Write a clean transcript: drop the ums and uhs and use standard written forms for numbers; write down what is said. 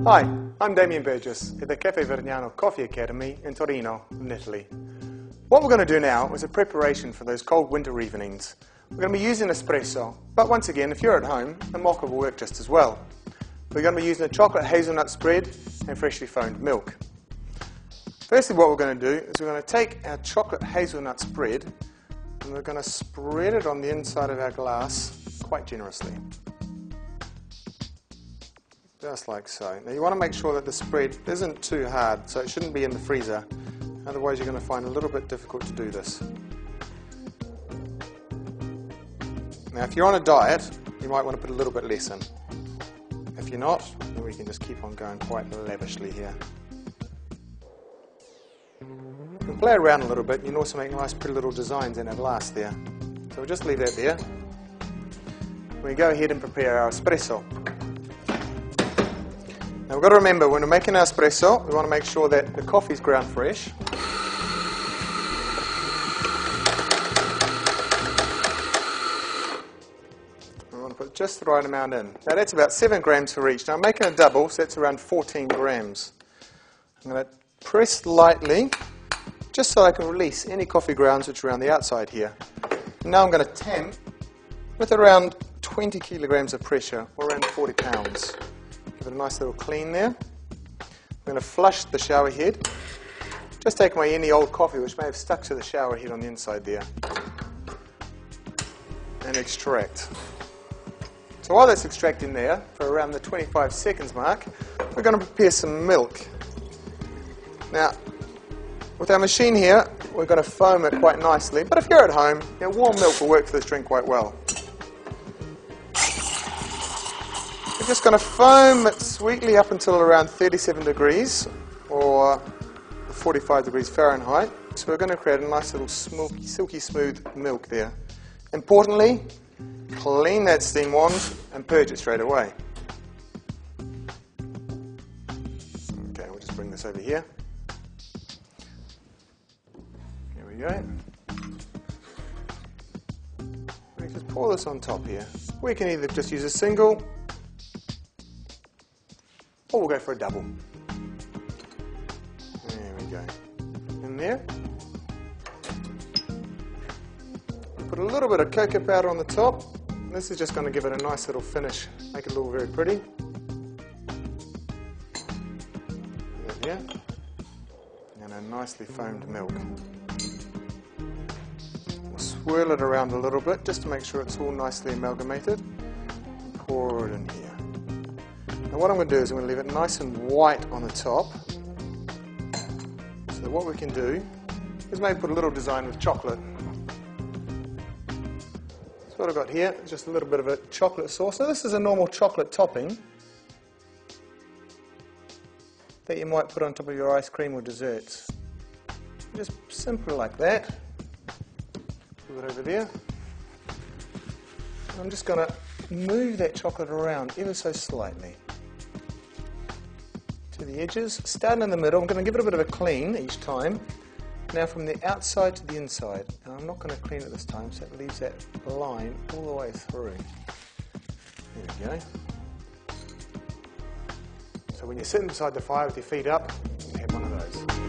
Hi, I'm Damien Burgess at the Caffé Vergnano Coffee Academy in Torino, in Italy. What we're going to do now is a preparation for those cold winter evenings. We're going to be using espresso, but once again, if you're at home, a mocha will work just as well. We're going to be using a chocolate hazelnut spread and freshly foamed milk. Firstly, what we're going to do is we're going to take our chocolate hazelnut spread and we're going to spread it on the inside of our glass quite generously. Just like so. Now you want to make sure that the spread isn't too hard, so it shouldn't be in the freezer. Otherwise you're going to find it a little bit difficult to do this. Now if you're on a diet, you might want to put a little bit less in. If you're not, then we can just keep on going quite lavishly here. You can play around a little bit, and you can also make nice pretty little designs in our glass there. So we'll just leave that there. We go ahead and prepare our espresso. Now we've got to remember, when we're making our espresso, we want to make sure that the coffee is ground fresh. We want to put just the right amount in. Now that's about 7 grams for each. Now I'm making a double, so that's around 14 grams. I'm going to press lightly, just so I can release any coffee grounds which are around the outside here. And now I'm going to tamp with around 20 kilograms of pressure, or around 40 pounds. Give it a nice little clean there. I'm going to flush the shower head. Just take away any old coffee which may have stuck to the shower head on the inside there. And extract. So while that's extracting there, for around the 25 seconds mark, we're going to prepare some milk. Now, with our machine here, we're going to foam it quite nicely. But if you're at home, warm milk will work for this drink quite well. We're just going to foam it sweetly up until around 37 degrees or 45 degrees Fahrenheit. So we're going to create a nice little silky smooth milk there. Importantly, clean that steam wand and purge it straight away. Okay, we'll just bring this over here. Here we go. We just pour this on top here. We can either just use a single, or we'll go for a double. There we go. In there. Put a little bit of cocoa powder on the top. This is just going to give it a nice little finish, make it look very pretty. There. And a nicely foamed milk. We'll swirl it around a little bit just to make sure it's all nicely amalgamated. Pour it in here. Now what I'm going to do is I'm going to leave it nice and white on the top. So what we can do is maybe put a little design with chocolate. So what I've got here is just a little bit of a chocolate sauce. Now this is a normal chocolate topping that you might put on top of your ice cream or desserts. Just simply like that. Put it over there. I'm just going to move that chocolate around ever so slightly to the edges, starting in the middle. I'm going to give it a bit of a clean each time. Now from the outside to the inside. Now I'm not going to clean it this time, so it leaves that line all the way through. There we go. So when you're sitting beside the fire with your feet up, you can have one of those.